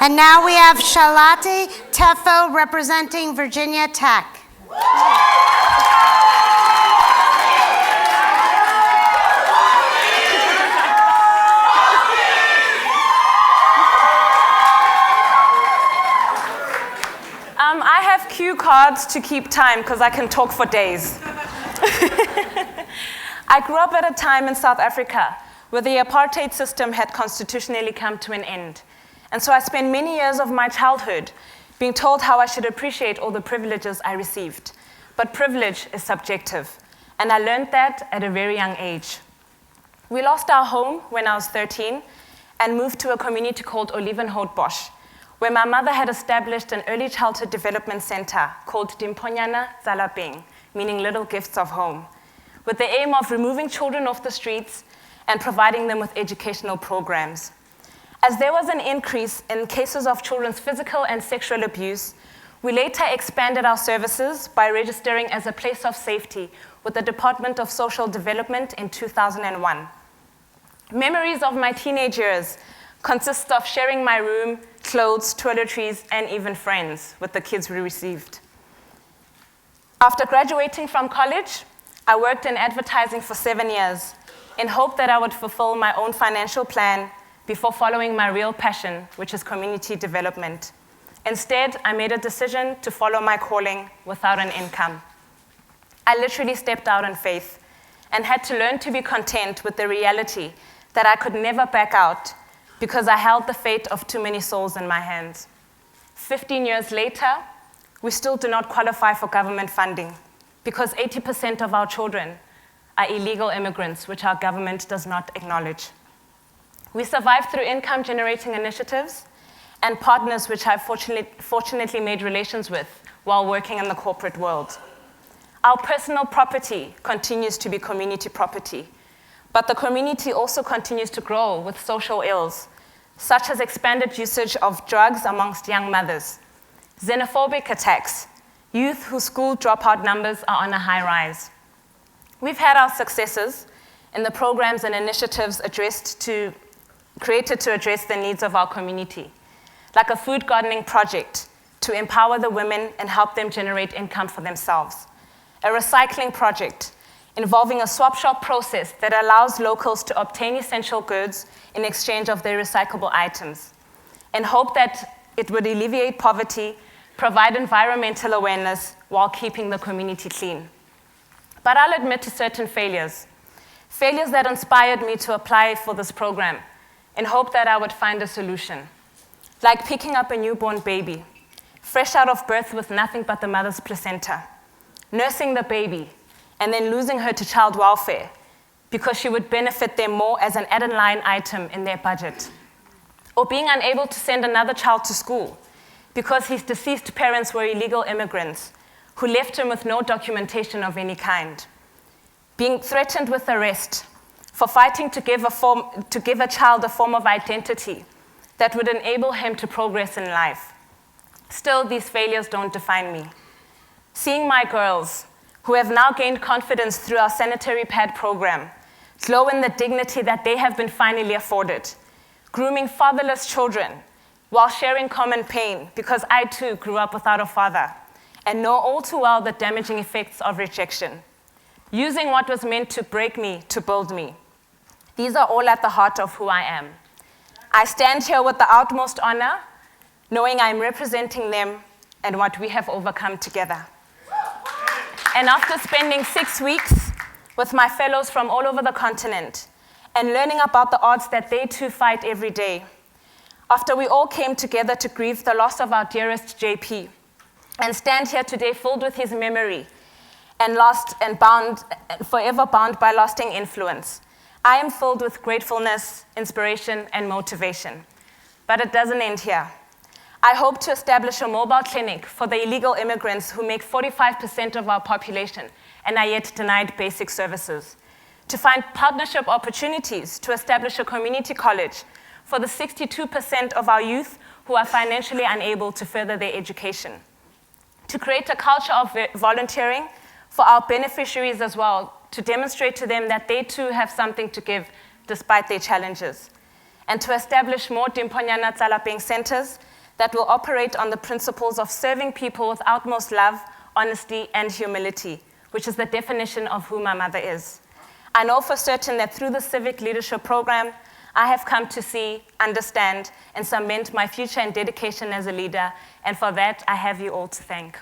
And now we have Shalate Teffo representing Virginia Tech. I have cue cards to keep time because I can talk for days. I grew up at a time in South Africa where the apartheid system had constitutionally come to an end. And so I spent many years of my childhood being told how I should appreciate all the privileges I received. But privilege is subjective, and I learned that at a very young age. We lost our home when I was 13 and moved to a community called Olivenhoutbosch, where my mother had established an early childhood development center called Dimponyana Tsalapeng, meaning little gifts of home, with the aim of removing children off the streets and providing them with educational programs. As there was an increase in cases of children's physical and sexual abuse, we later expanded our services by registering as a place of safety with the Department of Social Development in 2001. Memories of my teenage years consist of sharing my room, clothes, toiletries, and even friends with the kids we received. After graduating from college, I worked in advertising for 7 years in hope that I would fulfill my own financial plan before following my real passion, which is community development. Instead, I made a decision to follow my calling without an income. I literally stepped out in faith and had to learn to be content with the reality that I could never back out because I held the fate of too many souls in my hands. 15 years later, we still do not qualify for government funding because 80% of our children are illegal immigrants, which our government does not acknowledge. We survive through income-generating initiatives and partners which I've fortunately made relations with while working in the corporate world. Our personal property continues to be community property, but the community also continues to grow with social ills, such as expanded usage of drugs amongst young mothers, xenophobic attacks, youth whose school dropout numbers are on a high rise. We've had our successes in the programs and initiatives created to address the needs of our community, like a food gardening project to empower the women and help them generate income for themselves, a recycling project involving a swap shop process that allows locals to obtain essential goods in exchange of their recyclable items, and hope that it would alleviate poverty, provide environmental awareness while keeping the community clean. But I'll admit to certain failures that inspired me to apply for this program in hope that I would find a solution, like picking up a newborn baby, fresh out of birth with nothing but the mother's placenta, nursing the baby, and then losing her to child welfare because she would benefit them more as an added line item in their budget, or being unable to send another child to school because his deceased parents were illegal immigrants who left him with no documentation of any kind, being threatened with arrest for fighting to give a child a form of identity that would enable him to progress in life. Still, these failures don't define me. Seeing my girls, who have now gained confidence through our sanitary pad program, glow in the dignity that they have been finally afforded, grooming fatherless children while sharing common pain because I too grew up without a father and know all too well the damaging effects of rejection, using what was meant to break me to build me. These are all at the heart of who I am. I stand here with the utmost honor, knowing I'm representing them and what we have overcome together. And after spending 6 weeks with my fellows from all over the continent and learning about the odds that they too fight every day, after we all came together to grieve the loss of our dearest JP and stand here today filled with his memory and forever bound by lasting influence, I am filled with gratefulness, inspiration, and motivation. But it doesn't end here. I hope to establish a mobile clinic for the illegal immigrants who make 45% of our population and are yet denied basic services, to find partnership opportunities to establish a community college for the 62% of our youth who are financially unable to further their education, to create a culture of volunteering for our beneficiaries as well, to demonstrate to them that they too have something to give despite their challenges, and to establish more Dimponyana Tsalapeng centers that will operate on the principles of serving people with utmost love, honesty, and humility, which is the definition of who my mother is. I know for certain that through the Civic Leadership Program, I have come to see, understand, and cement my future and dedication as a leader, and for that, I have you all to thank.